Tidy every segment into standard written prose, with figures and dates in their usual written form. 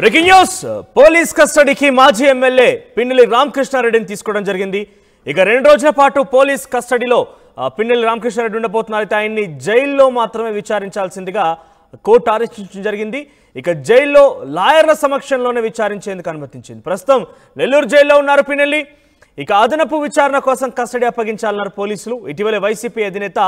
Breaking news police కస్టడీకి మాజీ MLA Pinnelli రామకృష్ణారెడ్డిని తీసుకోవడం జరిగింది. ఇక 2 రోజుల పాటు పోలీస్ కస్టడీలో పిన్నెల్లి రామకృష్ణారెడ్డి ఉండబోతున్నారు. అయితే ఆయన్ని జైల్లో మాత్రమే విచారించాల్సిందిగా కోర్టు ఆదేశించడం జరిగింది. ఇక జైల్లో లాయర్ల సమక్షంలోనే విచారించేందుకు అనుమతించింది. ప్రస్తుతం నెల్లూరు జైల్లో ఉన్నారు పిన్నెల్లి. ఇక అదనపు విచారణ కోసం కస్టడీ అప్పగించాలన్నారు పోలీసులు. ఇటీవలే వైసీపీ అధినేత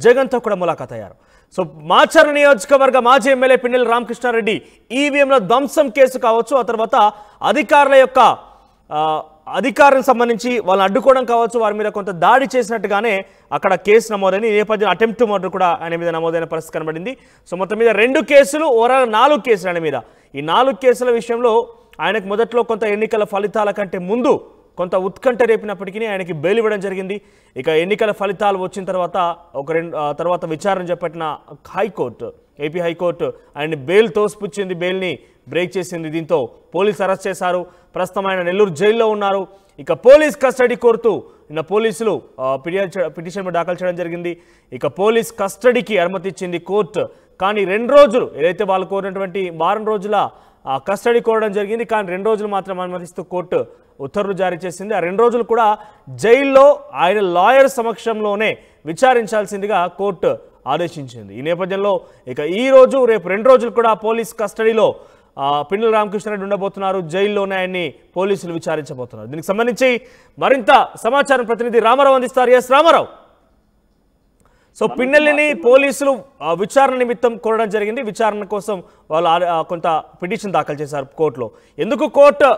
జగన్తో కూడా ములాఖాత్ అయ్యారు. సో మాచర్ల నియోజకవర్గ మాజీ ఎమ్మెల్యే పిన్నెల్లి రామకృష్ణారెడ్డి ఈవీఎంల ధ్వంసం కేసు కావచ్చు, ఆ తర్వాత అధికారుల యొక్క అధికారం సంబంధించి వాళ్ళని అడ్డుకోవడం కావచ్చు, వారి మీద కొంత దాడి చేసినట్టుగానే అక్కడ కేసు నమోదైంది. ఈ నేపథ్యంలో అటెంప్ట్ మర్డర్ కూడా ఆయన మీద నమోదైన పరిస్థితి కనబడింది. సో మొత్తం మీద 2 కేసులు, ఓవరాల్ 4 కేసులు ఆయన మీద. ఈ 4 కేసుల విషయంలో ఆయనకు మొదట్లో కొంత ఎన్నికల ఫలితాల కంటే ముందు కొంత ఉత్కంఠ రేపినప్పటికీ ఆయనకి బెయిల్ ఇవ్వడం జరిగింది. ఇక ఎన్నికల ఫలితాలు వచ్చిన తర్వాత తర్వాత విచారణ చేపట్టిన హైకోర్టు, ఏపీ హైకోర్టు ఆయన్ని బెయిల్ తోసిపుచ్చింది, బెయిల్ని బ్రేక్ చేసింది. దీంతో పోలీసు అరెస్ట్ చేశారు. ప్రస్తుతం ఆయన నెల్లూరు జైల్లో ఉన్నారు. ఇక పోలీస్ కస్టడీ కోరుతూ నిన్న పోలీసులు పిటిషన్ దాఖలు చేయడం జరిగింది. ఇక పోలీస్ కస్టడీకి అనుమతి ఇచ్చింది కోర్టు. కానీ 2 రోజులు ఏదైతే వాళ్ళు కోరినటువంటి వారం రోజుల కస్టడీ కోరడం జరిగింది. కానీ 2 రోజులు మాత్రం అనుమతిస్తూ కోర్టు ఉత్తర్వులు జారీ చేసింది. ఆ 2 రోజులు కూడా జైల్లో ఆయన లాయర్ సమక్షంలోనే విచారించాల్సిందిగా కోర్టు ఆదేశించింది. ఈ నేపథ్యంలో ఇక ఈ రోజు రేపు 2 రోజులు కూడా పోలీస్ కస్టడీలో పిన్నెల్లి రామకృష్ణారెడ్డి ఉండబోతున్నారు. జైల్లోనే ఆయన్ని పోలీసులు విచారించబోతున్నారు. దీనికి సంబంధించి మరింత సమాచారం ప్రతినిధి రామారావు అందిస్తారు. ఎస్ రామారావు. సో పిన్నెల్లిని పోలీసులు విచారణ నిమిత్తం కోరడం జరిగింది. విచారణ కోసం వాళ్ళు కొంత పిటిషన్ దాఖలు చేశారు కోర్టులో. ఎందుకు కోర్టు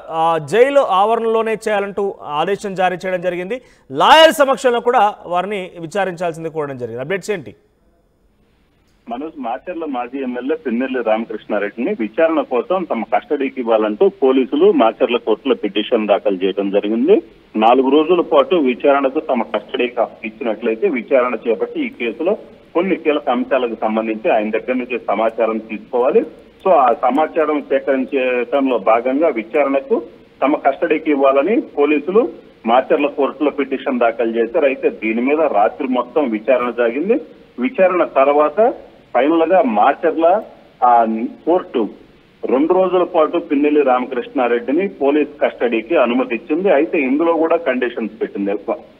జైలు ఆవరణలోనే చేయాలంటూ ఆదేశం జారీ చేయడం జరిగింది. లాయర్ సమక్షంలో కూడా వారిని విచారించాల్సింది కోరడం జరిగింది. అప్డేట్స్ ఏంటి? మనోజ్, మాచర్ల మాజీ ఎమ్మెల్యే పిన్నెల్లి రామకృష్ణారెడ్డిని విచారణ కోసం తమ కస్టడీకి ఇవ్వాలంటూ పోలీసులు మాచర్ల కోర్టులో పిటిషన్ దాఖలు చేయడం జరిగింది. 4 రోజుల పాటు విచారణకు తమ కస్టడీకి ఇచ్చినట్లయితే విచారణ చేపట్టి ఈ కేసులో కొన్ని కీలక అంశాలకు సంబంధించి ఆయన దగ్గర నుంచి సమాచారం తీసుకోవాలి. సో ఆ సమాచారం సేకరించడంలో భాగంగా విచారణకు తమ కస్టడీకి ఇవ్వాలని పోలీసులు మాచర్ల కోర్టులో పిటిషన్ దాఖలు చేశారు. అయితే దీని మీద రాత్రి మొత్తం విచారణ జరిగింది. విచారణ తర్వాత ఫైనల్ గా మాచర్ల కోర్టు 2 రోజుల పాటు పిన్నెల్లి రామకృష్ణారెడ్డిని పోలీస్ కస్టడీకి అనుమతి ఇచ్చింది. అయితే ఇందులో కూడా కండిషన్స్ పెట్టింది.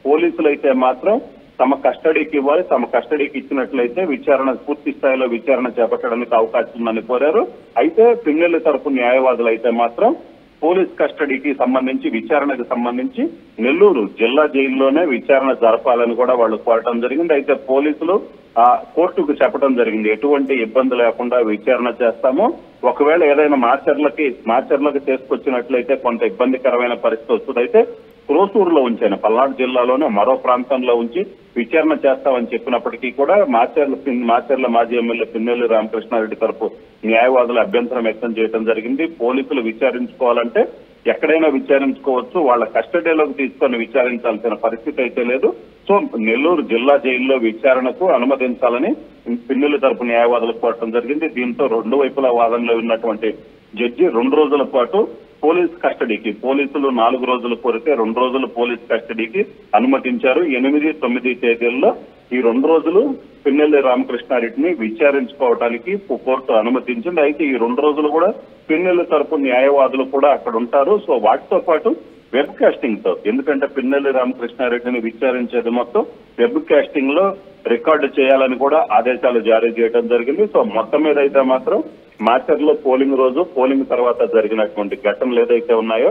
పోలీసులు అయితే మాత్రం తమ కస్టడీకి ఇవ్వాలి, తమ కస్టడీకి ఇచ్చినట్లయితే విచారణ పూర్తి స్థాయిలో విచారణ చేపట్టడానికి అవకాశం ఉందని కోరారు. అయితే పిన్నెల్లి తరపు న్యాయవాదులు అయితే మాత్రం పోలీస్ కస్టడీకి సంబంధించి విచారణకు సంబంధించి నెల్లూరు జిల్లా జైల్లోనే విచారణ జరపాలని కూడా వాళ్ళు కోరటం జరిగింది. అయితే పోలీసులు కోర్టుకు చెప్పడం జరిగింది, ఎటువంటి ఇబ్బంది లేకుండా విచారణ చేస్తాము, ఒకవేళ ఏదైనా మాచర్లకు తీసుకొచ్చినట్లయితే కొంత ఇబ్బందికరమైన పరిస్థితి వస్తుంది, అయితే క్రోసూరులో ఉంచాను, పల్నాడు జిల్లాలోనే మరో ప్రాంతంలో ఉంచి విచారణ చేస్తామని చెప్పినప్పటికీ కూడా మాచర్ల మాజీ ఎమ్మెల్యే పిన్నెల్లి రామకృష్ణారెడ్డి తరపు న్యాయవాదులు అభ్యంతరం వ్యక్తం చేయడం జరిగింది. పోలీసులు విచారించుకోవాలంటే ఎక్కడైనా విచారించుకోవచ్చు, వాళ్ళ కస్టడీలోకి తీసుకొని విచారించాల్సిన పరిస్థితి అయితే లేదు. సో నెల్లూరు జిల్లా జైల్లో విచారణకు అనుమతించాలని పిన్నెల్లి తరపు న్యాయవాదులు కోరటం జరిగింది. దీంతో 2 వైపుల వాదనలో ఉన్నటువంటి జడ్జి 2 రోజుల పాటు పోలీస్ కస్టడీకి, పోలీసులు 4 రోజులు కోరితే 2 రోజులు పోలీస్ కస్టడీకి అనుమతించారు. 8, 9 తేదీల్లో ఈ 2 రోజులు పిన్నెల్లి రామకృష్ణారెడ్డిని విచారించుకోవడానికి కోర్టు అనుమతించింది. అయితే ఈ 2 రోజులు కూడా పిన్నెల్లి తరపు న్యాయవాదులు కూడా అక్కడ ఉంటారు. సో వాటితో పాటు వెబ్ కాస్టింగ్ తో, ఎందుకంటే పిన్నెల్లి రామకృష్ణారెడ్డిని విచారించేది మొత్తం వెబ్ కాస్టింగ్ లో రికార్డు చేయాలని కూడా ఆదేశాలు జారీ చేయడం జరిగింది. సో మొత్తం మీద అయితే మాత్రం మాచర్లో పోలింగ్ రోజు, పోలింగ్ తర్వాత జరిగినటువంటి ఘటనలు ఏదైతే ఉన్నాయో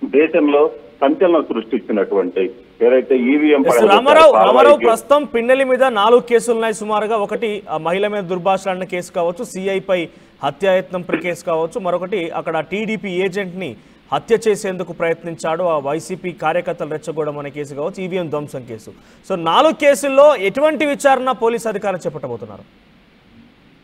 దేశంలో సంచలనం సృష్టించినటువంటి ఏదైతే ఈవీఎం రామారావు ప్రస్తుతం పిన్నెల్లి మీద 4 కేసులు ఉన్నాయి సుమారుగా. ఒకటి మహిళ మీద దుర్భాషలాడిన కేసు కావచ్చు, సిఐపై హత్యాయత్నం కేసు కావచ్చు, మరొకటి అక్కడ టీడీపీ ఏజెంట్ ని హత్య చేసేందుకు ప్రయత్నించాడు, ఆ వైసీపీ కార్యకర్తలు రెచ్చగొడడం అనే కేసు కావచ్చు, ఈవీఎం ధ్వంసం కేసు. సో 4 కేసుల్లో ఎటువంటి విచారణ పోలీసు అధికారులు చేపట్టబోతున్నారు?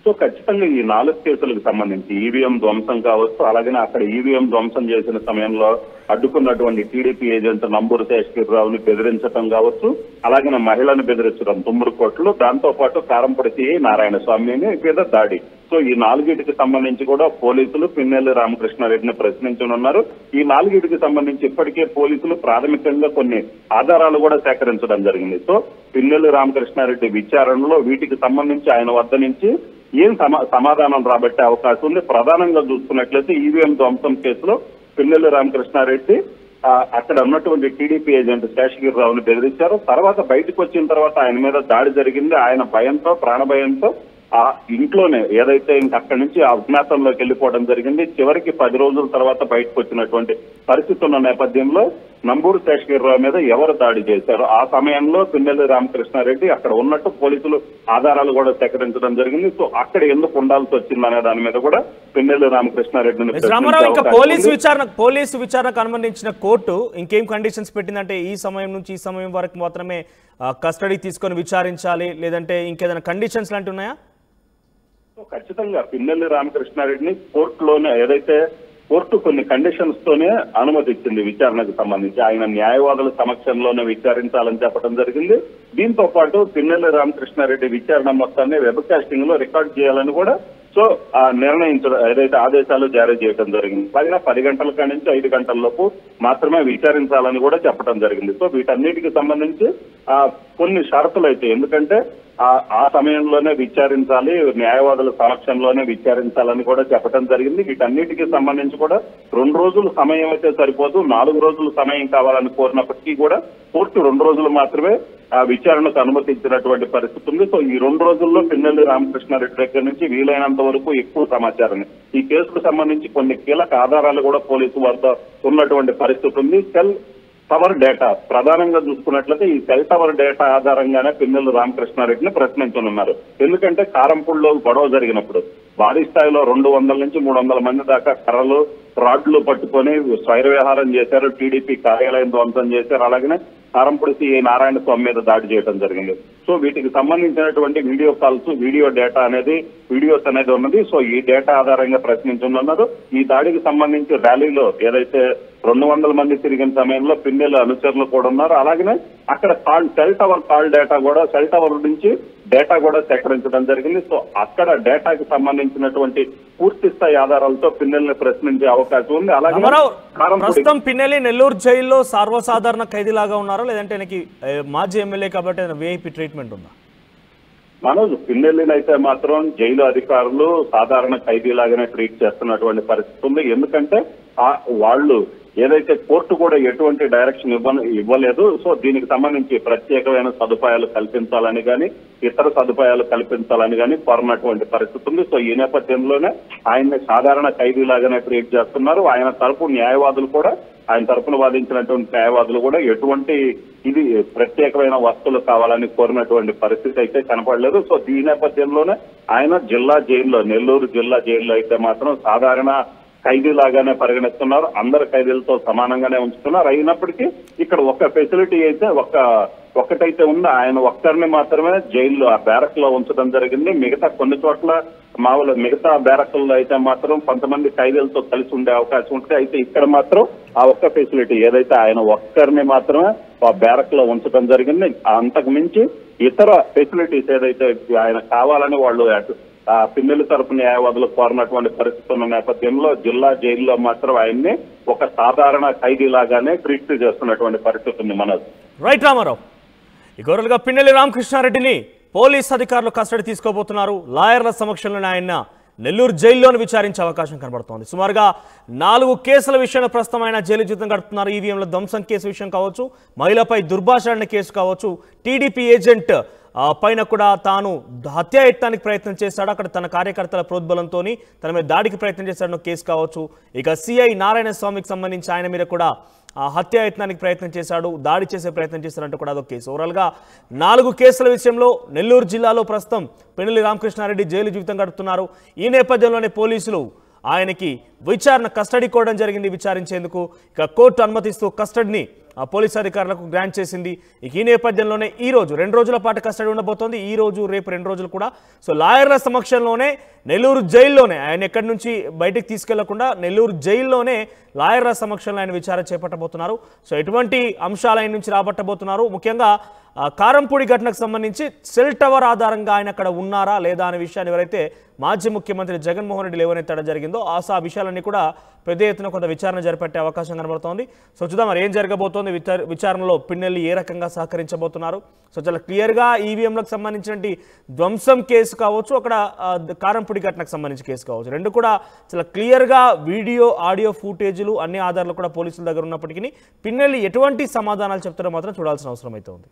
సో ఖచ్చితంగా ఈ 4 కేసులకు సంబంధించి ఈవీఎం ధ్వంసం కావచ్చు, అలాగే అక్కడ ఈవీఎం ధ్వంసం చేసిన సమయంలో అడ్డుకున్నటువంటి టీడీపీ ఏజెంట్ నంబూరు శేషగిరిరావుని బెదిరించడం కావచ్చు, అలాగే మహిళను బెదిరించడం తుమ్మూరుకోట్లు, దాంతో పాటు కారంపూడి సిఐ నారాయణ స్వామిని మీద దాడి. సో ఈ 4కి సంబంధించి కూడా పోలీసులు పిన్నెల్లి రామకృష్ణారెడ్డిని ప్రశ్నించనున్నారు. ఈ 4కి సంబంధించి ఇప్పటికే పోలీసులు ప్రాథమికంగా కొన్ని ఆధారాలు కూడా సేకరించడం జరిగింది. సో పిన్నెల్లి రామకృష్ణారెడ్డి విచారణలో వీటికి సంబంధించి ఆయన వద్ద నుంచి ఏం సమాధానం రాబట్టే అవకాశం ఉంది. ప్రధానంగా చూసుకున్నట్లయితే ఈవీఎం ధ్వంసం కేసులో పిన్నెల్లి రామకృష్ణారెడ్డి అక్కడ ఉన్నటువంటి టీడీపీ ఏజెంట్ శేషగిరిరావుని బెదిరించారు. తర్వాత బయటకు వచ్చిన తర్వాత ఆయన మీద దాడి జరిగింది. ఆయన భయంతో, ప్రాణభయంతో ఆ ఇంట్లోనే ఏదైతే ఇంక అక్కడి నుంచి అజ్ఞాతంలోకి వెళ్ళిపోవడం జరిగింది. చివరికి 10 రోజుల తర్వాత బయటకు వచ్చినటువంటి పరిస్థితి ఉన్న నేపథ్యంలో నంబూరు శేషగిరిరావు మీద ఎవరు దాడి చేశారు, ఆ సమయంలో పిన్నెల్లి రామకృష్ణారెడ్డి అక్కడ ఉన్నట్టు పోలీసులు ఆధారాలు కూడా సేకరించడం జరిగింది. సో అక్కడ ఎందుకు ఉండాల్సి వచ్చిందనే దాని మీద కూడా పిన్నెల్లి రామకృష్ణారెడ్డిని పోలీసు విచారణకు అనుమతించిన కోర్టు ఇంకేం కండిషన్స్ పెట్టిందంటే ఈ సమయం నుంచి ఈ సమయం వరకు మాత్రమే కస్టడీ తీసుకొని విచారించాలి, లేదంటే ఇంకేదైనా కండిషన్స్ లాంటివి ఉన్నాయా? ఖచ్చితంగా పిన్నెల్లి రామకృష్ణారెడ్డిని కోర్టులోనే ఏదైతే కోర్టు కొన్ని కండిషన్స్ తోనే అనుమతించింది విచారణకు సంబంధించి. ఆయన న్యాయవాదుల సమక్షంలోనే విచారించాలని చెప్పడం జరిగింది. దీంతో పాటు పిన్నెల్లి రామకృష్ణారెడ్డి విచారణ మొత్తాన్ని వెబ్కాస్టింగ్ లో రికార్డ్ చేయాలని కూడా సో నిర్ణయించడం ఏదైతే ఆదేశాలు జారీ చేయడం జరిగింది. పైగా 10 గంటల కాడి నుంచి 5 గంటల లోపు మాత్రమే విచారించాలని కూడా చెప్పడం జరిగింది. సో వీటన్నిటికి సంబంధించి కొన్ని షరతులు అయితే, ఎందుకంటే ఆ సమయంలోనే విచారించాలి, న్యాయవాదుల సమక్షంలోనే విచారించాలని కూడా చెప్పడం జరిగింది. వీటన్నిటికీ సంబంధించి కూడా 2 రోజులు సమయం అయితే సరిపోదు, 4 రోజులు సమయం కావాలని కోరినప్పటికీ కూడా కోర్టు 2 రోజులు మాత్రమే విచారణకు అనుమతించినటువంటి పరిస్థితి ఉంది. సో ఈ 2 రోజుల్లో పిన్నెల్లి రామకృష్ణారెడ్డి దగ్గర నుంచి వీలైనంత వరకు ఎక్కువ సమాచారాన్ని, ఈ కేసుకు సంబంధించి కొన్ని కీలక ఆధారాలు కూడా పోలీసు వారితో ఉన్నటువంటి పరిస్థితి ఉంది. సెల్ టవర్ డేటా ప్రధానంగా చూసుకున్నట్లయితే ఈ సెల్ టవర్ డేటా ఆధారంగానే పిన్నెల్లి రామకృష్ణారెడ్డిని ప్రశ్నించనున్నారు. ఎందుకంటే కారంపూడిలో గొడవ జరిగినప్పుడు భారీ స్థాయిలో 200 నుంచి 300 మంది దాకా కర్రలు, రాడ్లు పట్టుకొని స్వైర విహారం చేశారు, టీడీపీ కార్యాలయం ధ్వంసం చేశారు, అలాగనే కారంపూడి సిఐ నారాయణ స్వామి మీద దాడి చేయడం జరిగింది. సో వీటికి సంబంధించినటువంటి వీడియో కాల్స్, వీడియోస్ అనేది ఉన్నది. సో ఈ డేటా ఆధారంగా ప్రశ్నించనున్నారు. ఈ దాడికి సంబంధించి ర్యాలీలో ఏదైతే 200 మంది తిరిగిన సమయంలో పిన్నెల్లి అనుచరులు కూడా ఉన్నారు. అలాగనే అక్కడ సెల్ టవర్ నుంచి డేటా కూడా సేకరించడం జరిగింది. సో అక్కడ డేటాకి సంబంధించినటువంటి పూర్తి స్థాయి ఆధారాలతో పిన్నెల్లిని ప్రశ్నించే అవకాశం ఉంది. అలాగే ప్రస్తుతం పిన్నెల్లి నెల్లూరు జైల్లో సర్వసాధారణ ఖైదీలాగా ఉన్నారా, లేదంటే మాజీ ఎమ్మెల్యే కాబట్టి విఐపి ట్రీట్మెంట్ ఉందా? మనోజ్, పిన్నెల్లిని అయితే మాత్రం జైలు అధికారులు సాధారణ ఖైదీలాగానే ట్రీట్ చేస్తున్నటువంటి పరిస్థితి ఉంది. ఎందుకంటే వాళ్ళు ఏదైతే కోర్టు కూడా ఎటువంటి డైరెక్షన్ ఇవ్వలేదు. సో దీనికి సంబంధించి ప్రత్యేకమైన సదుపాయాలు కల్పించాలని కానీ ఇతర సదుపాయాలు కల్పించాలని కానీ కోరినటువంటి పరిస్థితి ఉంది. సో ఈ నేపథ్యంలోనే ఆయన్ని సాధారణ ఖైదీలాగానే ట్రీట్ చేస్తున్నారు. ఆయన తరపున వాదించినటువంటి న్యాయవాదులు కూడా ఎటువంటి ఇది ప్రత్యేకమైన వస్తువులు కావాలని కోరినటువంటి పరిస్థితి అయితే కనపడలేదు. సో ఈ నేపథ్యంలోనే ఆయన నెల్లూరు జిల్లా జైల్లో అయితే మాత్రం సాధారణ ఖైదీలాగానే పరిగణిస్తున్నారు. అందరు ఖైదీలతో సమానంగానే ఉంచుతున్నారు. అయినప్పటికీ ఇక్కడ ఒక ఫెసిలిటీ అయితే ఒక్కటైతే ఉంది, ఆయన ఒక్కరిని మాత్రమే జైల్లో ఆ బ్యారక్ లో ఉంచడం జరిగింది. మిగతా కొన్ని చోట్ల మిగతా బ్యారక్ల్లో అయితే మాత్రం కొంతమంది ఖైదీలతో కలిసి ఉండే అవకాశం ఉంటుంది. అయితే ఇక్కడ మాత్రం ఆ ఒక్క ఫెసిలిటీ ఏదైతే ఆయన ఒక్కరిని మాత్రమే ఆ బ్యారక్ లో ఉంచడం జరిగింది. అంతకు మించి ఇతర ఫెసిలిటీస్ ఏదైతే ఆయన కావాలని వాళ్ళు పిన్నెల్లి తరపు న్యాయవాదులు కోరినటువంటి పరిస్థితి ఉన్న నేపథ్యంలో జిల్లా జైల్లో మాత్రం ఆయన్ని ఒక సాధారణ ఖైదీలాగానే ట్రీట్ చేస్తున్నటువంటి పరిస్థితి ఉంది. మనోజ్, రైట్ రామారావు, ఇక పిన్నెల్లి రామకృష్ణారెడ్డిని పోలీస్ అధికారులు కస్టడీ తీసుకోబోతున్నారు. లాయర్ల సమక్షంలోనే ఆయన నెల్లూరు జైల్లోనే విచారించే అవకాశం కనబడుతోంది. సుమారుగా 4 కేసుల విషయంలో ప్రస్తుతం ఆయన జైలు జీవితం గడుపుతున్నారు. ఈవీఎంల ధ్వంసం కేసు విషయం కావచ్చు, మహిళపై దుర్భాషణ కేసు కావచ్చు, టీడీపీ ఏజెంట్ పైన కూడా తాను హత్యాయత్నానికి ప్రయత్నం చేశాడు, అక్కడ తన కార్యకర్తల ప్రోద్బలంతో తన మీద దాడికి ప్రయత్నం చేశాడన్న కేసు కావచ్చు. ఇక సిఐ నారాయణ స్వామికి సంబంధించి ఆయన మీద కూడా హత్యాయత్నానికి ప్రయత్నం చేశాడు, దాడి చేసే ప్రయత్నం చేశారంటూ కూడా అదొక కేసు. ఓవరాల్గా 4 కేసుల విషయంలో నెల్లూరు జిల్లాలో ప్రస్తుతం పిన్నెల్లి రామకృష్ణారెడ్డి జైలు జీవితం గడుపుతున్నారు. ఈ నేపథ్యంలోనే పోలీసులు ఆయనకి కస్టడీ కోవడం జరిగింది విచారించేందుకు. ఇక కోర్టు అనుమతిస్తూ కస్టడీని పోలీసు అధికారులకు గ్రాంట్ చేసింది. ఇక ఈ నేపథ్యంలోనే ఈ రోజు 2 రోజుల పాటు కస్టడీ ఉండబోతోంది. ఈ రోజు రేపు 2 రోజులు కూడా. సో లాయర్ల సమక్షంలోనే నెల్లూరు జైల్లోనే ఆయన ఎక్కడి నుంచి బయటకు తీసుకెళ్లకుండా నెల్లూరు జైల్లోనే లాయర్ల సమక్షంలో ఆయన విచారణ చేపట్టబోతున్నారు. సో ఎటువంటి అంశాలు ఆయన నుంచి రాబట్టబోతున్నారు, ముఖ్యంగా కారంపూడి ఘటనకు సంబంధించి సెల్ టవర్ ఆధారంగా ఆయన అక్కడ ఉన్నారా లేదా అనే విషయాన్ని ఎవరైతే మాజీ ముఖ్యమంత్రి జగన్మోహన్ రెడ్డి లేవనెత్తడం జరిగిందో ఆ విషయాలన్నీ కూడా పెద్ద ఎత్తున కొంత విచారణ జరిపే అవకాశం కనబడుతోంది. సో చూద్దాం మరి ఏం జరగబోతోంది, విచారణలో పిన్నెల్లి ఏ రకంగా సహకరించబోతున్నారు. సో చాలా క్లియర్గా ఈవీఎంలకు సంబంధించిన ధ్వంసం కేసు కావచ్చు, అక్కడ కారంపూడి ఘటనకు సంబంధించి కేసు కావచ్చు, రెండు కూడా చాలా క్లియర్గా వీడియో ఆడియో ఫుటేజ్లు అన్ని ఆధారాలు కూడా పోలీసుల దగ్గర ఉన్నప్పటికీ పిన్నెల్లి ఎటువంటి సమాధానాలు చెప్తారో మాత్రం చూడాల్సిన అవసరం అయితే ఉంది.